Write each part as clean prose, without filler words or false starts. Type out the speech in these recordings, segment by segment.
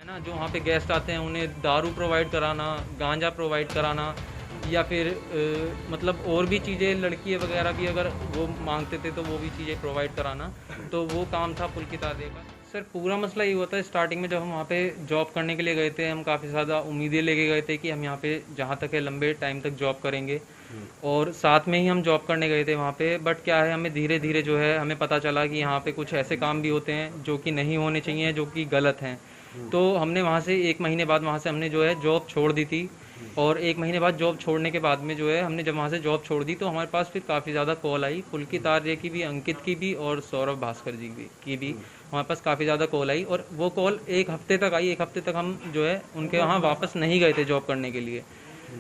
है ना, जो वहाँ पे गेस्ट आते हैं उन्हें दारू प्रोवाइड कराना, गांजा प्रोवाइड कराना, या फिर मतलब और भी चीज़ें लड़की वगैरह भी अगर वो मांगते थे तो वो भी चीज़ें प्रोवाइड कराना, तो वो काम था पुलकित आर्य का। सर पूरा मसला ये हुआ था स्टार्टिंग में, जब हम वहाँ पे जॉब करने के लिए गए थे, हम काफ़ी ज़्यादा उम्मीदें लेके गए थे कि हम यहाँ पे जहाँ तक है लंबे टाइम तक जॉब करेंगे, और साथ में ही हम जॉब करने गए थे वहाँ पे। बट क्या है, हमें धीरे धीरे जो है हमें पता चला कि यहाँ पे कुछ ऐसे काम भी होते हैं जो कि नहीं होने चाहिए, जो कि गलत हैं। तो हमने वहाँ से 1 महीने बाद वहाँ से हमने जो है जॉब छोड़ दी थी। और 1 महीने बाद जॉब छोड़ने के बाद में जो है हमने जब वहाँ से जॉब छोड़ दी, तो हमारे पास फिर काफ़ी ज़्यादा कॉल आई, पुलकित आर्य की भी, अंकित की भी और सौरभ भास्कर जी की भी हमारे पास काफ़ी ज़्यादा कॉल आई। और वो कॉल 1 हफ्ते तक आई, 1 हफ्ते तक हम जो है उनके वहाँ वापस नहीं गए थे जॉब करने के लिए।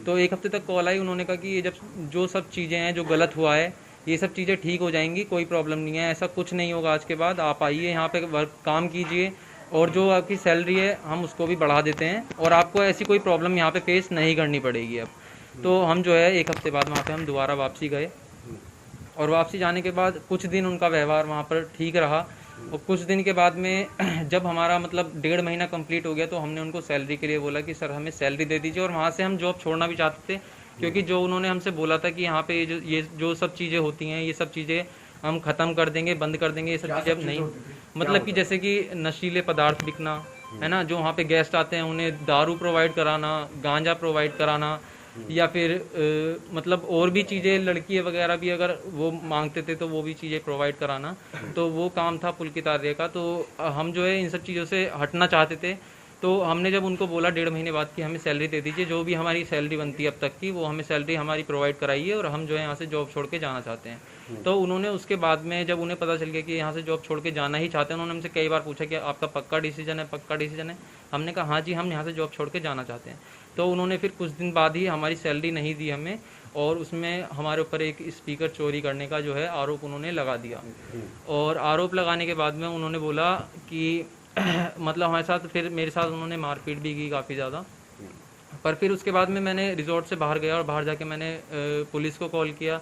तो 1 हफ्ते तक कॉल आई, उन्होंने कहा कि ये जब जो सब चीज़ें हैं जो गलत हुआ है, ये सब चीज़ें ठीक हो जाएंगी, कोई प्रॉब्लम नहीं है, ऐसा कुछ नहीं होगा आज के बाद, आप आइए यहाँ पे वर्क काम कीजिए, और जो आपकी सैलरी है हम उसको भी बढ़ा देते हैं, और आपको ऐसी कोई प्रॉब्लम यहाँ पे फेस नहीं करनी पड़ेगी अब। तो हम जो है 1 हफ्ते बाद वहाँ पे हम दोबारा वापसी गए, और वापसी जाने के बाद कुछ दिन उनका व्यवहार वहाँ पर ठीक रहा, और कुछ दिन के बाद में जब हमारा मतलब 1.5 महीना कंप्लीट हो गया, तो हमने उनको सैलरी के लिए बोला कि सर हमें सैलरी दे दीजिए, और वहाँ से हम जॉब छोड़ना भी चाहते थे, क्योंकि जो उन्होंने हमसे बोला था कि यहाँ पे ये जो सब चीज़ें होती हैं, ये सब चीज़ें हम ख़त्म कर देंगे, बंद कर देंगे, ये सब चीज़ें अब नहीं। मतलब कि जैसे कि नशीले पदार्थ बिकना, है ना, जो वहाँ पे गेस्ट आते हैं उन्हें दारू प्रोवाइड कराना, गांजा प्रोवाइड कराना, या फिर मतलब और भी चीज़ें लड़की वगैरह भी अगर वो मांगते थे तो वो भी चीज़ें प्रोवाइड कराना, तो वो काम था पुलकित आर्य का। तो हम जो है इन सब चीज़ों से हटना चाहते थे। तो हमने जब उनको बोला 1.5 महीने बाद कि हमें सैलरी दे दीजिए, जो भी हमारी सैलरी बनती है अब तक की, वो हमें सैलरी हमारी प्रोवाइड कराइए, और हम जो है यहाँ से जॉब छोड़ के जाना चाहते हैं। तो उन्होंने उसके बाद में जब उन्हें पता चल गया कि यहाँ से जॉब छोड़ के जाना ही चाहते हैं, उन्होंने हमसे कई बार पूछा कि आपका पक्का डिसीजन है, पक्का डिसीजन है। हमने कहा हाँ जी, हम यहाँ से जॉब छोड़ के जाना चाहते हैं। तो उन्होंने फिर कुछ दिन बाद ही हमारी सैलरी नहीं दी हमें, और उसमें हमारे ऊपर एक स्पीकर चोरी करने का जो है आरोप उन्होंने लगा दिया। और आरोप लगाने के बाद में उन्होंने बोला कि मतलब हमारे साथ, फिर मेरे साथ उन्होंने मारपीट भी की काफ़ी ज़्यादा। पर फिर उसके बाद में मैंने रिजॉर्ट से बाहर गया, और बाहर जाके मैंने पुलिस को कॉल किया।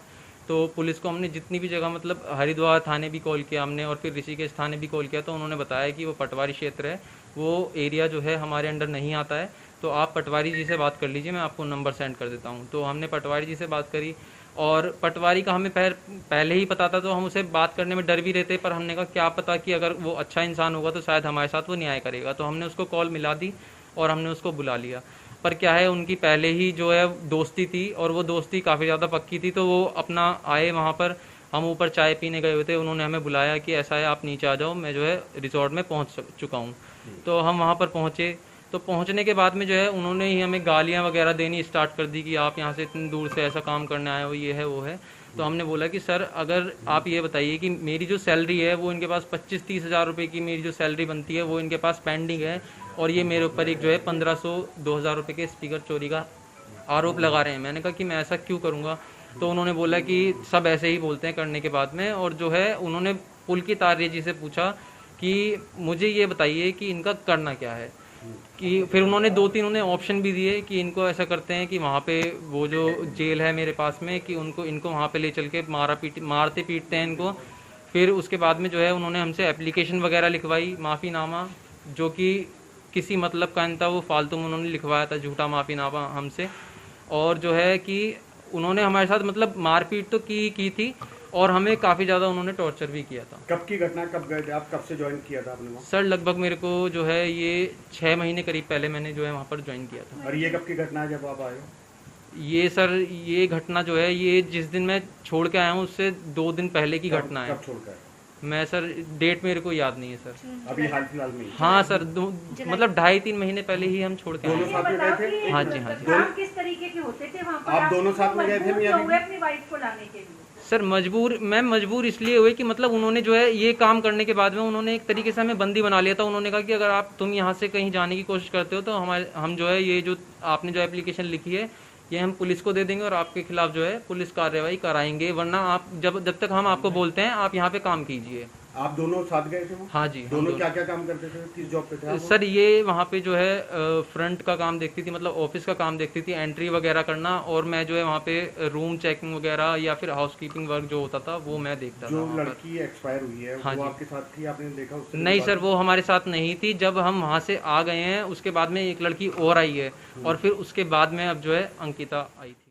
तो पुलिस को हमने जितनी भी जगह, मतलब हरिद्वार थाने भी कॉल किया हमने, और फिर ऋषिकेश थाने भी कॉल किया। तो उन्होंने बताया कि वो पटवारी क्षेत्र है, वो एरिया जो है हमारे अंडर नहीं आता है, तो आप पटवारी जी से बात कर लीजिए, मैं आपको नंबर सेंड कर देता हूँ। तो हमने पटवारी जी से बात करी, और पटवारी का हमें पहले ही पता था, तो हम उसे बात करने में डर भी रहते, पर हमने कहा क्या पता कि अगर वो अच्छा इंसान होगा तो शायद हमारे साथ वो न्याय करेगा। तो हमने उसको कॉल मिला दी, और हमने उसको बुला लिया। पर क्या है, उनकी पहले ही जो है दोस्ती थी, और वो दोस्ती काफ़ी ज़्यादा पक्की थी। तो वो अपना आए वहाँ पर, हम ऊपर चाय पीने गए हुए थे, उन्होंने हमें बुलाया कि ऐसा है आप नीचे आ जाओ, मैं जो है रिजॉर्ट में पहुँच चुका हूँ। तो हम वहाँ पर पहुँचे। तो पहुँचने के बाद में जो है उन्होंने ही हमें गालियाँ वगैरह देनी स्टार्ट कर दी कि आप यहाँ से इतनी दूर से ऐसा काम करने आए हो, ये है वो है। तो हमने बोला कि सर अगर आप ये बताइए कि मेरी जो सैलरी है वो इनके पास 25-30 हज़ार रुपये की मेरी जो सैलरी बनती है वो इनके पास पेंडिंग है, और ये मेरे ऊपर एक जो है 1500-2000 रुपये के स्पीकर चोरी का आरोप लगा रहे हैं। मैंने कहा कि मैं ऐसा क्यों करूँगा। तो उन्होंने बोला कि सब ऐसे ही बोलते हैं करने के बाद में, और जो है उन्होंने पुलकित आर्य जी से पूछा कि मुझे ये बताइए कि इनका करना क्या है। कि फिर उन्होंने 2-3 उन्हें ऑप्शन भी दिए कि इनको ऐसा करते हैं कि वहाँ पे वो जो जेल है मेरे पास में, कि इनको वहाँ पे ले चल के मारते पीटते हैं इनको। फिर उसके बाद में जो है उन्होंने हमसे एप्लीकेशन वगैरह लिखवाई, माफ़ीनामा, जो कि किसी मतलब का नहीं था, वो फालतू में उन्होंने लिखवाया था, झूठा माफ़ीनामा हमसे। और जो है कि उन्होंने हमारे साथ मतलब मारपीट तो की थी, और हमें काफ़ी ज़्यादा उन्होंने टॉर्चर भी किया था। कब की घटना, कब गए थे आप, कब से ज्वाइन किया था आपने वहाँ? सर लगभग मेरे को जो है ये 6 महीने करीब पहले मैंने जो है वहाँ पर ज्वाइन किया था। और ये कब की घटना है जब आप आए हो? ये सर ये घटना जो है ये जिस दिन मैं छोड़ के आया हूँ उससे 2 दिन पहले की घटना है। कब छोड़ कर? मैं सर डेट मेरे को याद नहीं है सर। अभी हाल फिलहाल में ही? हाँ सर, मतलब 2.5-3 महीने पहले ही हम छोड़ के आए दोनों हैं। साथ में गए थे? हाँ जी, हाँ जी। काम किस तरीके के होते थे वहाँ पर? आप दोनों साथ में गए थे मजबूर या क्यों हुए अपनी वाइफ को लाने के लिए? सर मैं मजबूर इसलिए हुए कि मतलब उन्होंने जो है ये काम करने के बाद में उन्होंने एक तरीके से हमें बंदी बना लिया था। उन्होंने कहा कि अगर तुम यहाँ से कहीं जाने की कोशिश करते हो तो हम जो है ये जो आपने जो एप्लीकेशन लिखी है ये हम पुलिस को दे देंगे, और आपके खिलाफ जो है पुलिस कार्रवाई कराएंगे, वरना आप जब तक हम आपको बोलते हैं आप यहाँ पे काम कीजिए। आप दोनों साथ गए थे वहाँ? हाँ जी, हम दोनों क्या क्या काम करते थे, किस जॉब पे थे आप? सर ये वहाँ पे जो है फ्रंट का काम देखती थी, मतलब ऑफिस का काम देखती थी, एंट्री वगैरह करना, और मैं जो है वहाँ पे रूम चेकिंग वगैरह या फिर हाउसकीपिंग वर्क जो होता था वो मैं देखता था जो वहाँ पर। लड़की एक्सपायर हुई है हाँ वो जी। आपके साथ थी, आपने देखा उससे? नहीं सर, वो हमारे साथ नहीं थी। जब हम वहाँ से आ गए हैं उसके बाद में एक लड़की और आई है, और फिर उसके बाद में अब जो है अंकिता आई थी।